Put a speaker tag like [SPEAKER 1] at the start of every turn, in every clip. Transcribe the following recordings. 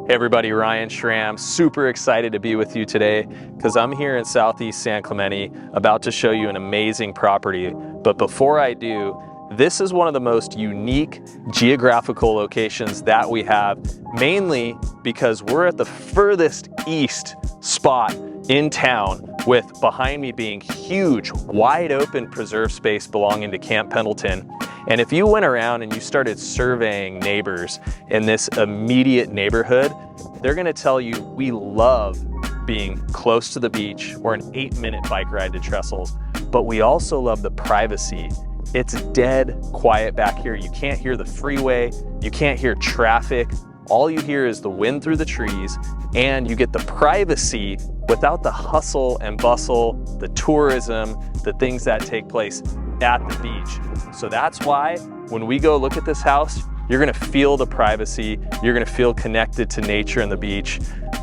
[SPEAKER 1] Hey everybody, Ryan Schramm, super excited to be with you today because I'm here in Southeast San Clemente about to show you an amazing property. But before I do, this is one of the most unique geographical locations that we have, mainly because we're at the furthest east spot in town, with behind me being huge, wide open preserve space belonging to Camp Pendleton. And if you went around and you started surveying neighbors in this immediate neighborhood, they're gonna tell you we love being close to the beach or an 8-minute bike ride to Trestles, but we also love the privacy. It's dead quiet back here. You can't hear the freeway, you can't hear traffic. All you hear is the wind through the trees, and you get the privacy without the hustle and bustle, the tourism, the things that take place at the beach. So that's why when we go look at this house, you're gonna feel the privacy, you're gonna feel connected to nature and the beach.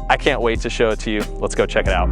[SPEAKER 1] I can't wait to show it to you. Let's go check it out.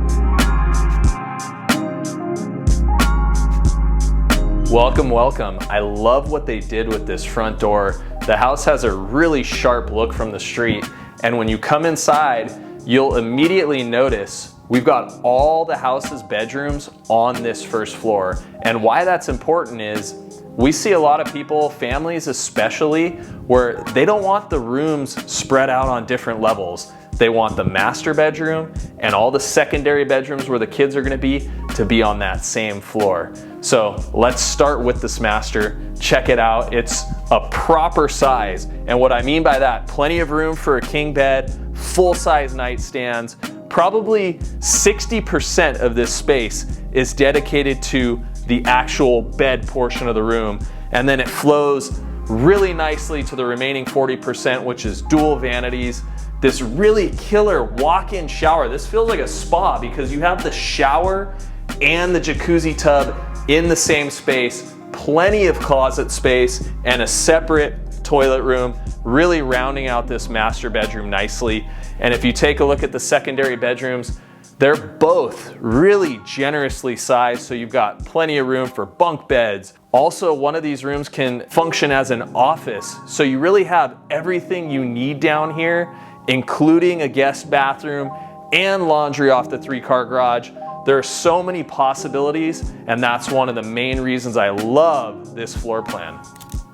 [SPEAKER 1] Welcome, welcome. I love what they did with this front door. The house has a really sharp look from the street, and when you come inside, you'll immediately notice we've got all the house's bedrooms on this first floor. And why that's important is we see a lot of people, families especially, where they don't want the rooms spread out on different levels. They want the master bedroom and all the secondary bedrooms where the kids are gonna be to be on that same floor. So let's start with this master. Check it out. It's a proper size. And what I mean by that, plenty of room for a king bed, full-size nightstands. Probably 60% of this space is dedicated to the actual bed portion of the room. And then it flows really nicely to the remaining 40%, which is dual vanities. This really killer walk-in shower. This feels like a spa because you have the shower and the jacuzzi tub in the same space, plenty of closet space, and a separate toilet room, really rounding out this master bedroom nicely. And if you take a look at the secondary bedrooms, they're both really generously sized, so you've got plenty of room for bunk beds. Also, one of these rooms can function as an office, so you really have everything you need down here, including a guest bathroom and laundry off the 3-car garage. There are so many possibilities, and that's one of the main reasons I love this floor plan.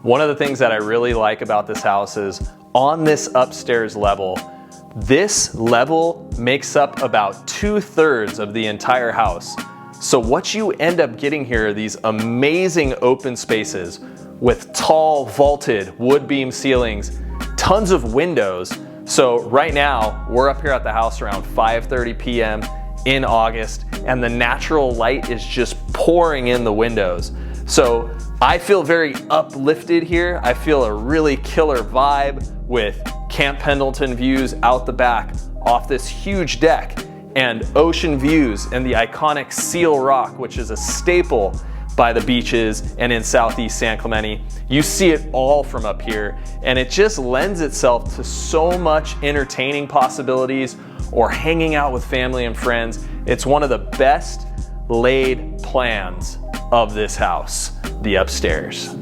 [SPEAKER 1] One of the things that I really like about this house is on this upstairs level, this level makes up about 2/3 of the entire house. So what you end up getting here are these amazing open spaces with tall vaulted wood beam ceilings, tons of windows. So right now we're up here at the house around 5:30 p.m. in August, and the natural light is just pouring in the windows. So I feel very uplifted here. I feel a really killer vibe with Camp Pendleton views out the back off this huge deck, and ocean views and the iconic Seal Rock, which is a staple by the beaches and in Southeast San Clemente. You see it all from up here, and it just lends itself to so much entertaining possibilities or hanging out with family and friends. It's one of the best laid plans of this house, the upstairs.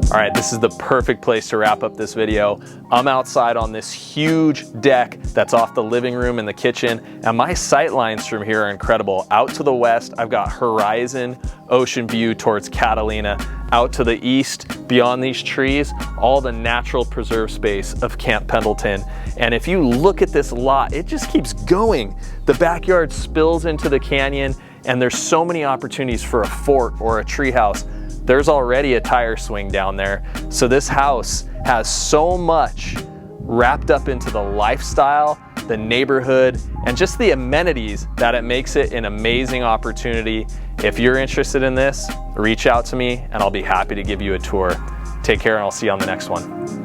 [SPEAKER 1] All right, this is the perfect place to wrap up this video. I'm outside on this huge deck that's off the living room and the kitchen, and my sight lines from here are incredible. Out to the west, I've got horizon, ocean view towards Catalina. Out to the east, beyond these trees, all the natural preserve space of Camp Pendleton. And if you look at this lot, it just keeps going. The backyard spills into the canyon, and there's so many opportunities for a fort or a treehouse. There's already a tire swing down there. So this house has so much wrapped up into the lifestyle, the neighborhood, and just the amenities that it makes it an amazing opportunity. If you're interested in this, reach out to me and I'll be happy to give you a tour. Take care, and I'll see you on the next one.